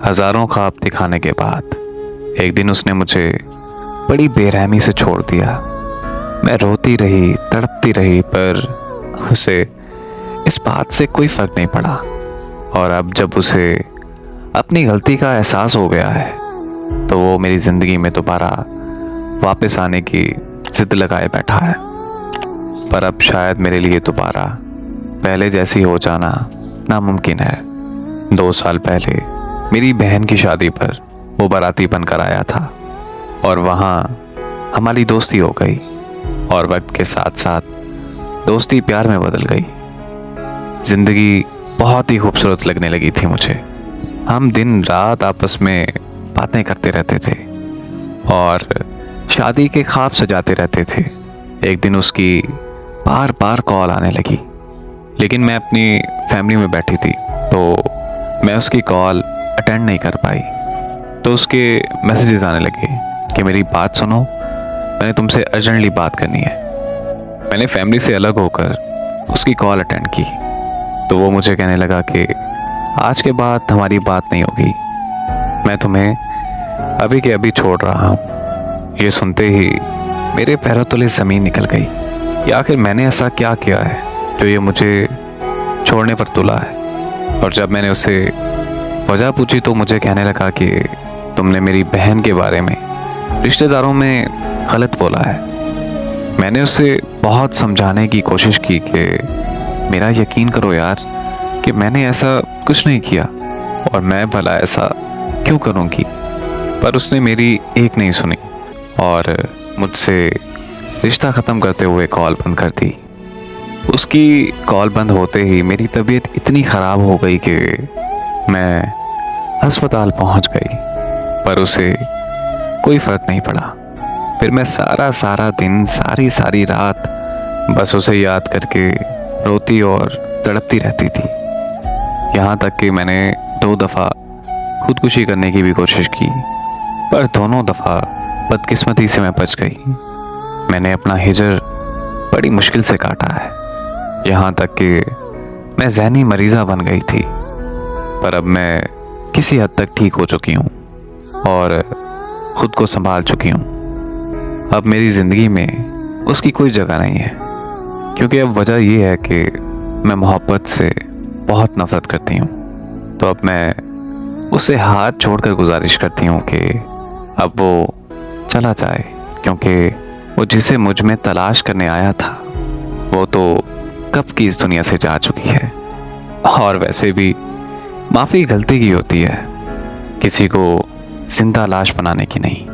हजारों ख्वाब दिखाने के बाद एक दिन उसने मुझे बड़ी बेरहमी से छोड़ दिया। मैं रोती रही, तड़पती रही, पर उसे इस बात से कोई फर्क नहीं पड़ा। और अब जब उसे अपनी गलती का एहसास हो गया है तो वो मेरी ज़िंदगी में दोबारा वापस आने की जिद लगाए बैठा है। पर अब शायद मेरे लिए दोबारा पहले जैसी हो जाना नामुमकिन है। 2 साल पहले मेरी बहन की शादी पर वो बाराती बनकर आया था और वहाँ हमारी दोस्ती हो गई और वक्त के साथ साथ दोस्ती प्यार में बदल गई। जिंदगी बहुत ही खूबसूरत लगने लगी थी मुझे। हम दिन रात आपस में बातें करते रहते थे और शादी के ख्वाब सजाते रहते थे। एक दिन उसकी बार बार कॉल आने लगी, लेकिन मैं अपनी फैमिली में बैठी थी तो मैं उसकी कॉल अटेंड नहीं कर पाई। तो उसके मैसेजेस आने लगे कि मेरी बात सुनो, मैंने तुमसे अर्जेंटली बात करनी है। मैंने फैमिली से अलग होकर उसकी कॉल अटेंड की तो वो मुझे कहने लगा कि आज के बाद हमारी बात नहीं होगी, मैं तुम्हें अभी के अभी छोड़ रहा हूँ। ये सुनते ही मेरे पैरों तले ज़मीन निकल गई कि आखिर मैंने ऐसा क्या किया है जो ये मुझे छोड़ने पर तुला है। और जब मैंने उससे वजह पूछी तो मुझे कहने लगा कि तुमने मेरी बहन के बारे में रिश्तेदारों में गलत बोला है। मैंने उसे बहुत समझाने की कोशिश की कि मेरा यकीन करो यार कि मैंने ऐसा कुछ नहीं किया और मैं भला ऐसा क्यों करूँगी। पर उसने मेरी एक नहीं सुनी और मुझसे रिश्ता ख़त्म करते हुए कॉल बंद कर दी। उसकी कॉल बंद होते ही मेरी तबीयत इतनी ख़राब हो गई कि मैं अस्पताल पहुंच गई, पर उसे कोई फ़र्क नहीं पड़ा। फिर मैं सारा दिन सारी रात बस उसे याद करके रोती और तड़पती रहती थी। यहाँ तक कि मैंने 2 दफ़ा खुदकुशी करने की भी कोशिश की, पर दोनों दफ़ा बदकिस्मती से मैं बच गई। मैंने अपना हिजर बड़ी मुश्किल से काटा है, यहाँ तक कि मैं ज़हनी मरीज़ा बन गई थी। पर अब मैं किसी हद तक ठीक हो चुकी हूँ और ख़ुद को संभाल चुकी हूँ। अब मेरी ज़िंदगी में उसकी कोई जगह नहीं है, क्योंकि अब वजह यह है कि मैं मोहब्बत से बहुत नफ़रत करती हूँ। तो अब मैं उससे हाथ छोड़कर गुजारिश करती हूँ कि अब वो चला जाए, क्योंकि वो जिसे मुझ में तलाश करने आया था वो तो कब की इस दुनिया से जा चुकी है। और वैसे भी माफ़ी गलती की होती है, किसी को जिंदा लाश बनाने की नहीं।